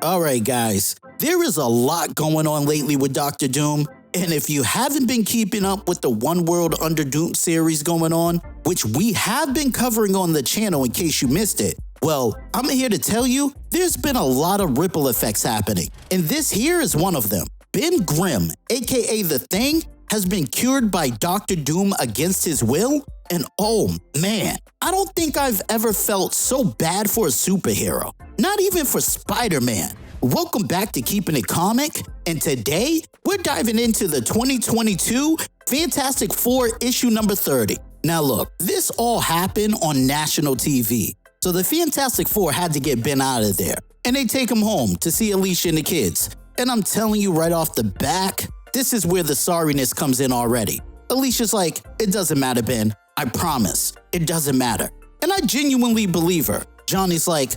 Alright guys, there is a lot going on lately with Dr. Doom, and if you haven't been keeping up with the One World Under Doom series going on, which we have been covering on the channel in case you missed it, well, I'm here to tell you, there's been a lot of ripple effects happening, and this here is one of them. Ben Grimm, aka The Thing, has been cured by Dr. Doom against his will, and oh man, I don't think I've ever felt so bad for a superhero. Not even for Spider-Man. Welcome back to Keeping It Comic, and today we're diving into the 2022 Fantastic Four issue number 30. Now look, this all happened on national TV, so the Fantastic Four had to get Ben out of there, and they take him home to see Alicia and the kids. And I'm telling you right off the back, this is where the sorriness comes in already. Alicia's like, it doesn't matter, Ben. I promise. It doesn't matter. And I genuinely believe her. Johnny's like,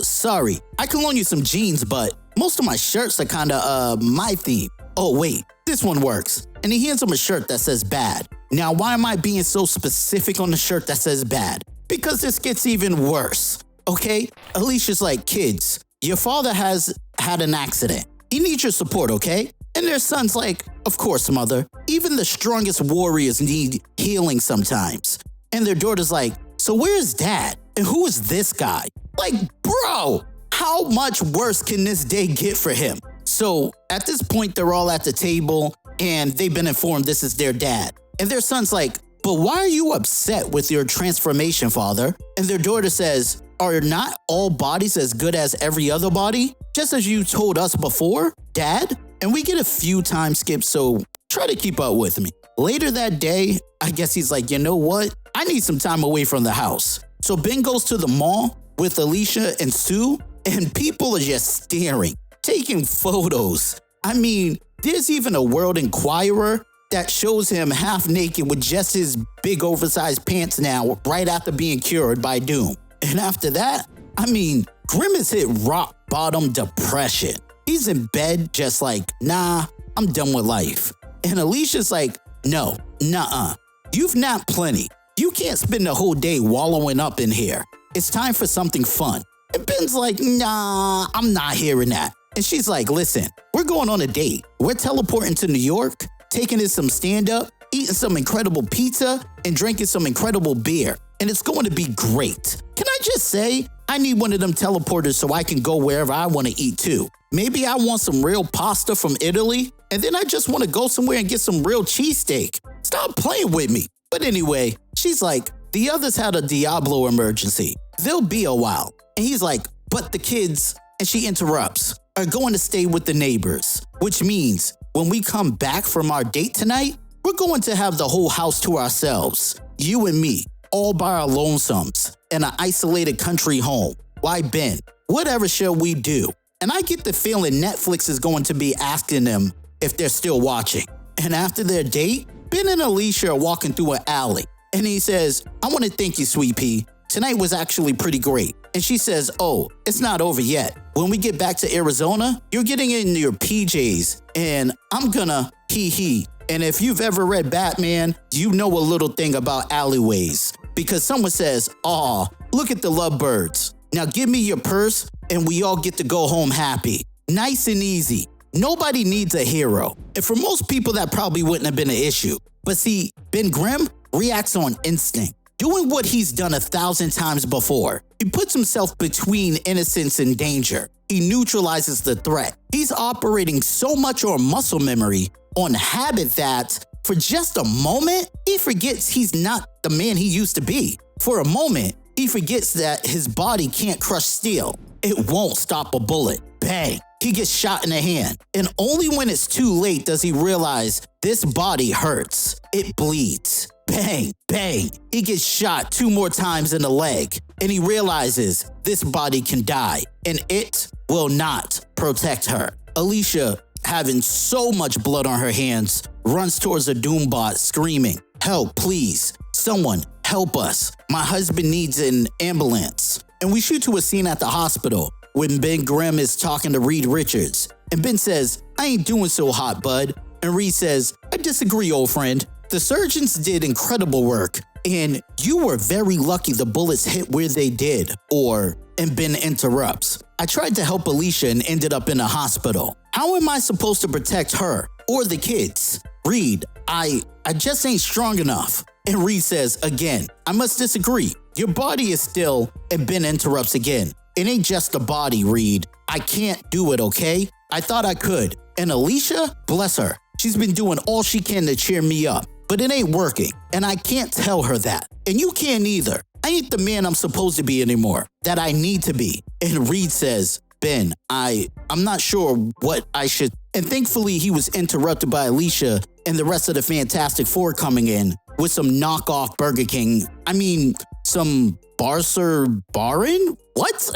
sorry. I can loan you some jeans, but most of my shirts are kinda, my theme. Oh, wait. This one works. And he hands him a shirt that says bad. Now, why am I being so specific on the shirt that says bad? Because this gets even worse. Okay? Alicia's like, kids, your father has had an accident. He needs your support, okay? And their son's like, of course, mother. Even the strongest warriors need healing sometimes. And their daughter's like, so where's dad? And who is this guy? Like, bro, how much worse can this day get for him? So at this point, they're all at the table and they've been informed this is their dad. And their son's like, but why are you upset with your transformation, father? And their daughter says, are not all bodies as good as every other body? Just as you told us before, Dad? And we get a few time skips, so try to keep up with me. Later that day, I guess he's like, you know what? I need some time away from the house. So Ben goes to the mall with Alicia and Sue, and people are just staring, taking photos. I mean, there's even a World Enquirer that shows him half naked with just his big oversized pants now, right after being cured by Doom. And after that, I mean, Grimm has hit rock bottom depression. He's in bed just like, nah, I'm done with life. And Alicia's like, no, nuh-uh. You've napped plenty. You can't spend the whole day wallowing up in here. It's time for something fun. And Ben's like, nah, I'm not hearing that. And she's like, listen, we're going on a date. We're teleporting to New York, taking in some stand-up, eating some incredible pizza, and drinking some incredible beer. And it's going to be great. Can I just say, I need one of them teleporters so I can go wherever I want to eat too. Maybe I want some real pasta from Italy, and then I just want to go somewhere and get some real cheesesteak. Stop playing with me. But anyway, she's like, the others had a Diablo emergency. They'll be a while. And he's like, but the kids, and she interrupts, are going to stay with the neighbors. Which means when we come back from our date tonight, we're going to have the whole house to ourselves. You and me, all by our lonesomes, in an isolated country home. Why, Ben, whatever shall we do? And I get the feeling Netflix is going to be asking them if they're still watching. And after their date, Ben and Alicia are walking through an alley. And he says, I want to thank you, Sweet Pea. Tonight was actually pretty great. And she says, oh, it's not over yet. When we get back to Arizona, you're getting in your PJs. And I'm gonna hee. And if you've ever read Batman, you know a little thing about alleyways. Because someone says, aw, look at the lovebirds. Now give me your purse and we all get to go home happy. Nice and easy. Nobody needs a hero. And for most people, that probably wouldn't have been an issue. But see, Ben Grimm reacts on instinct, doing what he's done 1,000 times before. He puts himself between innocence and danger. He neutralizes the threat. He's operating so much on muscle memory, on habit that, for just a moment, he forgets he's not the man he used to be. For a moment, he forgets that his body can't crush steel. It won't stop a bullet. Bang! He gets shot in the hand. And only when it's too late does he realize this body hurts. It bleeds. Bang! Bang! He gets shot 2 more times in the leg. And he realizes this body can die. And it will not protect her. Alicia, having so much blood on her hands, runs towards a Doombot screaming, help, please. Someone, help us. My husband needs an ambulance. And we shoot to a scene at the hospital when Ben Grimm is talking to Reed Richards. And Ben says, I ain't doing so hot, bud. And Reed says, I disagree, old friend. The surgeons did incredible work, and you were very lucky the bullets hit where they did. Or And Ben interrupts. I tried to help Alicia and ended up in a hospital. How am I supposed to protect her or the kids? Reed, I just ain't strong enough. And Reed says again, I must disagree. Your body is still, and Ben interrupts again. It ain't just the body, Reed. I can't do it, okay? I thought I could. And Alicia, bless her. She's been doing all she can to cheer me up. But it ain't working, and I can't tell her that. And you can't either. I ain't the man I'm supposed to be anymore, that I need to be. And Reed says, Ben, I'm not sure what I should. And thankfully, he was interrupted by Alicia and the rest of the Fantastic Four coming in with some knockoff Burger King. I mean, some Barcer Barin? What?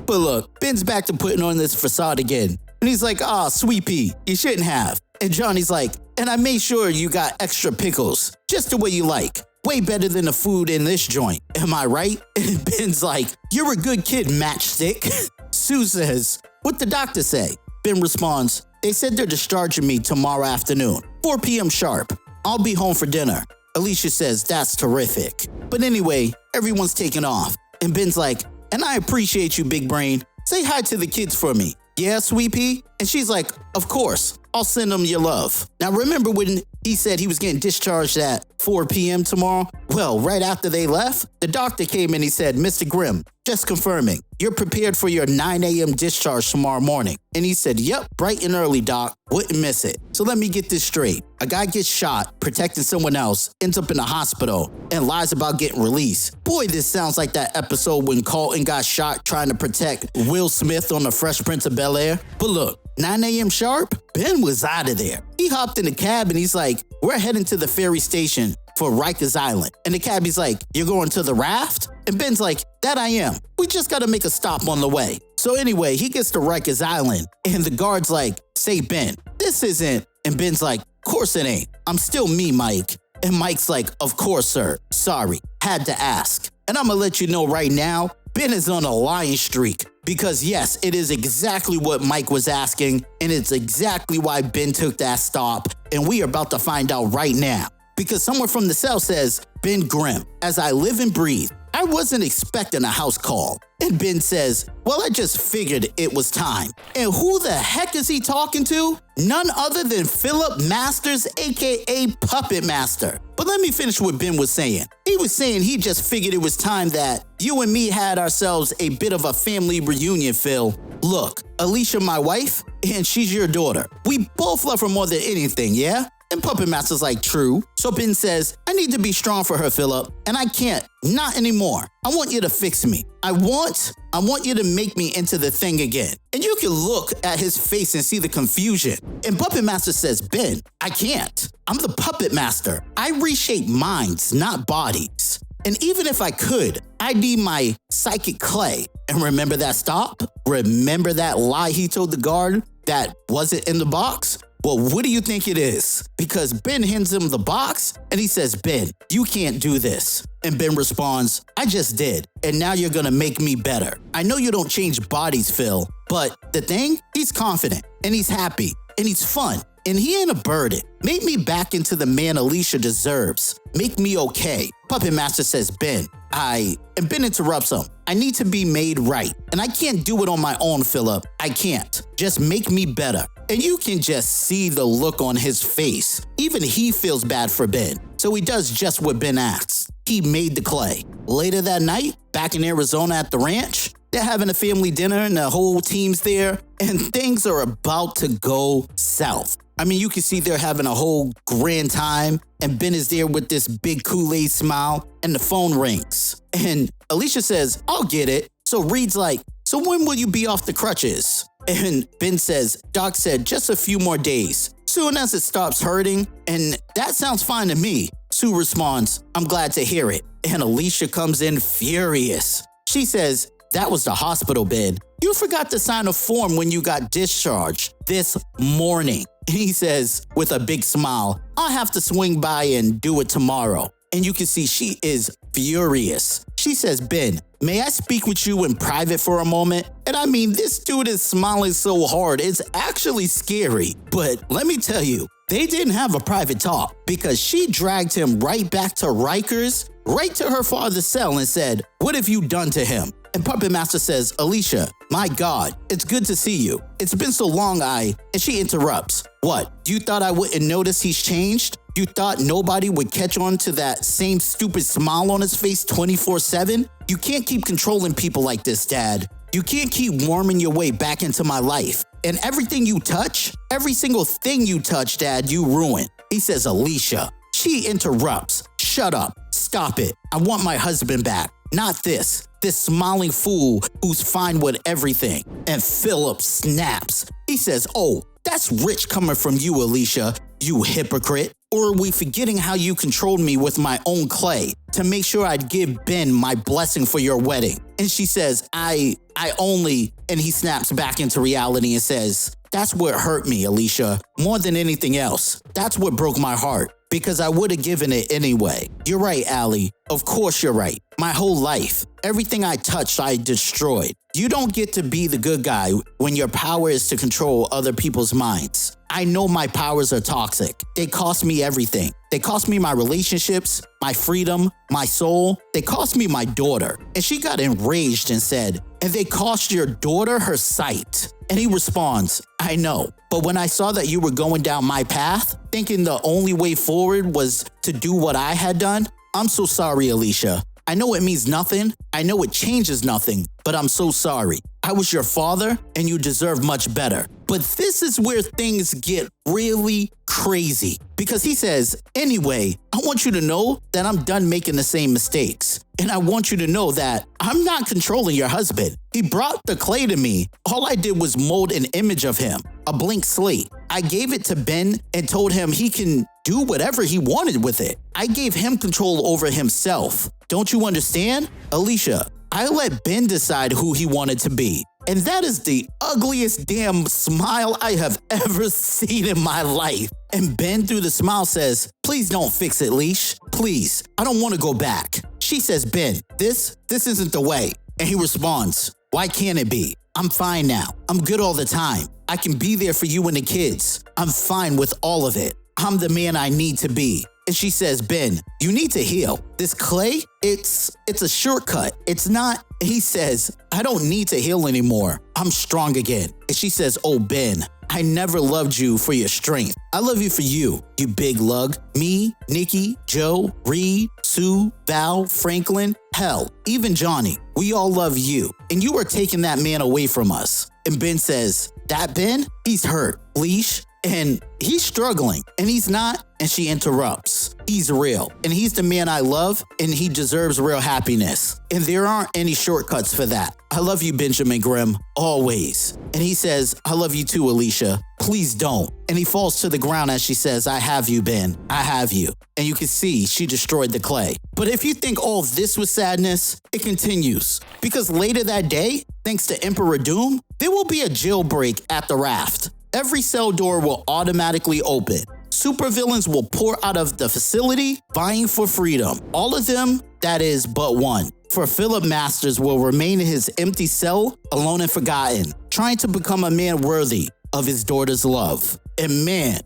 But look, Ben's back to putting on this facade again. And he's like, sweet pea, you shouldn't have. And Johnny's like, and I made sure you got extra pickles, just the way you like. Way better than the food in this joint. Am I right? And Ben's like, you're a good kid, Matchstick. Sue says, what'd the doctor say? Ben responds, they said they're discharging me tomorrow afternoon, 4 p.m. sharp. I'll be home for dinner. Alicia says, that's terrific. But anyway, everyone's taking off. And Ben's like, and I appreciate you, big brain. Say hi to the kids for me. Yeah, sweet pea? And she's like, of course, I'll send them your love. Now remember when he said he was getting discharged at 4 p.m. tomorrow? Well, right after they left, the doctor came in. He said, Mr. Grimm, just confirming, you're prepared for your 9 a.m. discharge tomorrow morning. And he said, yep, bright and early, doc. Wouldn't miss it. So let me get this straight. A guy gets shot, protecting someone else, ends up in a hospital, and lies about getting released. Boy, this sounds like that episode when Colton got shot trying to protect Will Smith on the Fresh Prince of Bel-Air. But look, 9 a.m. sharp, Ben was out of there. He hopped in the cab and he's like, we're heading to the ferry station for Rikers Island. And the cabbie's like, you're going to the raft? And Ben's like, that I am. We just gotta make a stop on the way. So anyway, he gets to Rikers Island and the guard's like, say Ben, this isn't. And Ben's like, of course it ain't. I'm still me, Mike. And Mike's like, of course, sir. Sorry, had to ask. And I'm gonna let you know right now, Ben is on a lying streak. Because yes, it is exactly what Mike was asking, and it's exactly why Ben took that stop, and we are about to find out right now. Because someone from the cell says, Ben Grimm, as I live and breathe, I wasn't expecting a house call. And Ben says, well, I just figured it was time. And who the heck is he talking to? None other than Philip Masters, aka Puppet Master. But let me finish what Ben was saying. He was saying he just figured it was time that you and me had ourselves a bit of a family reunion, Phil. Look, Alicia, my wife, and she's your daughter. We both love her more than anything, yeah? And Puppet Master's like, true. So Ben says, I need to be strong for her, Philip, and I can't. Not anymore. I want you to fix me. I want you to make me into the Thing again. And you can look at his face and see the confusion. And Puppet Master says, Ben, I can't. I'm the Puppet Master. I reshape minds, not bodies. And even if I could, I'd need my psychic clay. And remember that stop? Remember that lie he told the guard that wasn't in the box? Well, what do you think it is? Because Ben hands him the box and he says, Ben, you can't do this. And Ben responds, I just did. And now you're gonna make me better. I know you don't change bodies, Phil, but the Thing, he's confident and he's happy and he's fun and he ain't a burden. Make me back into the man Alicia deserves. Make me okay. Puppet Master says, Ben, and Ben interrupts him. I need to be made right. And I can't do it on my own, Philip. I can't. Just make me better. And you can just see the look on his face. Even he feels bad for Ben. So he does just what Ben asks. He made the clay. Later that night, back in Arizona at the ranch, they're having a family dinner and the whole team's there. And things are about to go south. I mean, you can see they're having a whole grand time. And Ben is there with this big Kool-Aid smile. And the phone rings. And Alicia says, I'll get it. So Reed's like, so when will you be off the crutches? And Ben says, Doc said just a few more days, soon as it stops hurting, and that sounds fine to me. Sue responds, I'm glad to hear it. And Alicia comes in furious. She says, that was the hospital bed. You forgot to sign a form when you got discharged this morning. And he says, with a big smile, I'll have to swing by and do it tomorrow. And you can see she is furious. She says, Ben, may I speak with you in private for a moment? And I mean, this dude is smiling so hard, it's actually scary. But let me tell you, they didn't have a private talk because she dragged him right back to Rikers, right to her father's cell and said, what have you done to him? And Puppet Master says, Alicia, my God, it's good to see you. It's been so long, And she interrupts. What, you thought I wouldn't notice he's changed? You thought nobody would catch on to that same stupid smile on his face 24/7? You can't keep controlling people like this, Dad. You can't keep worming your way back into my life. And everything you touch, every single thing you touch, Dad, you ruin. He says, Alicia. She interrupts. Shut up. Stop it. I want my husband back. Not this smiling fool who's fine with everything. And Philip snaps. He says, oh, that's rich coming from you, Alicia, you hypocrite. Or are we forgetting how you controlled me with my own clay to make sure I'd give Ben my blessing for your wedding? And she says, I only, and he snaps back into reality and says, that's what hurt me, Alicia, more than anything else. That's what broke my heart, because I would have given it anyway. You're right, Allie. Of course you're right. My whole life, everything I touched, I destroyed. You don't get to be the good guy when your power is to control other people's minds. I know my powers are toxic. They cost me everything. They cost me my relationships, my freedom, my soul. They cost me my daughter. And she got enraged and said, and they cost your daughter her sight. And he responds, I know, but when I saw that you were going down my path, thinking the only way forward was to do what I had done, I'm so sorry, Alicia. I know it means nothing. I know it changes nothing, but I'm so sorry. I was your father and you deserve much better. But this is where things get really crazy, because he says, anyway, I want you to know that I'm done making the same mistakes. And I want you to know that I'm not controlling your husband. He brought the clay to me. All I did was mold an image of him, a blank slate. I gave it to Ben and told him he can do whatever he wanted with it. I gave him control over himself. Don't you understand? Alicia, I let Ben decide who he wanted to be. And that is the ugliest damn smile I have ever seen in my life. And Ben, through the smile, says, please don't fix it, Leash. Please, I don't want to go back. She says, Ben, this isn't the way. And he responds, why can't it be? I'm fine now. I'm good all the time. I can be there for you and the kids. I'm fine with all of it. I'm the man I need to be. And she says, Ben, you need to heal. This clay, it's a shortcut. It's not. He says, I don't need to heal anymore. I'm strong again. And she says, oh, Ben, I never loved you for your strength. I love you for you, you big lug. Me, Nikki, Joe, Reed, Sue, Val, Franklin, hell, even Johnny. We all love you. And you are taking that man away from us. And Ben says, that Ben? He's hurt. Leash. And he's struggling, and he's not, and she interrupts. He's real, and he's the man I love, and he deserves real happiness. And there aren't any shortcuts for that. I love you, Benjamin Grimm, always. And he says, I love you too, Alicia. Please don't. And he falls to the ground as she says, I have you, Ben. I have you. And you can see she destroyed the clay. But if you think all this was sadness, it continues. Because later that day, thanks to Emperor Doom, there will be a jailbreak at the raft. Every cell door will automatically open. Supervillains will pour out of the facility, vying for freedom. All of them, that is, but one. For Philip Masters will remain in his empty cell, alone and forgotten, trying to become a man worthy of his daughter's love. And man,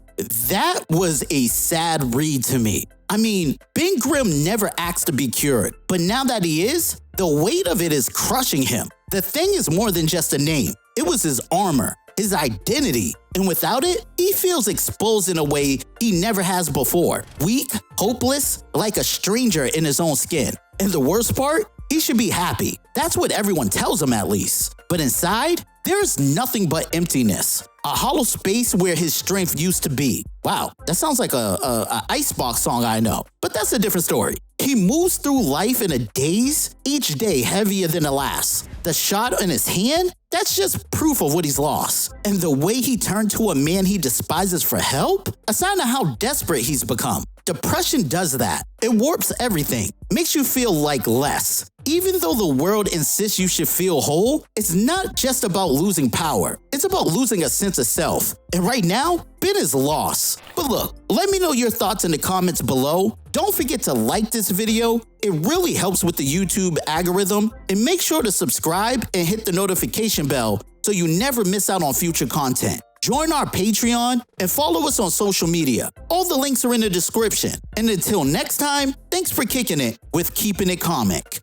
that was a sad read to me. I mean, Ben Grimm never asked to be cured, but now that he is, the weight of it is crushing him. The thing is more than just a name. It was his armor, his identity, and without it, he feels exposed in a way he never has before. Weak, hopeless, like a stranger in his own skin. And the worst part, he should be happy. That's what everyone tells him at least. But inside, there's nothing but emptiness. A hollow space where his strength used to be. Wow, that sounds like a Icebox song I know. But that's a different story. He moves through life in a daze, each day heavier than the last. The shot in his hand? That's just proof of what he's lost. And the way he turned to a man he despises for help? A sign of how desperate he's become. Depression does that. It warps everything, makes you feel like less. Even though the world insists you should feel whole, it's not just about losing power. It's about losing a sense of self. And right now, Ben is lost. But look, let me know your thoughts in the comments below. Don't forget to like this video. It really helps with the YouTube algorithm. And make sure to subscribe and hit the notification bell so you never miss out on future content. Join our Patreon and follow us on social media. All the links are in the description. And until next time, thanks for kicking it with Keeping It Comic.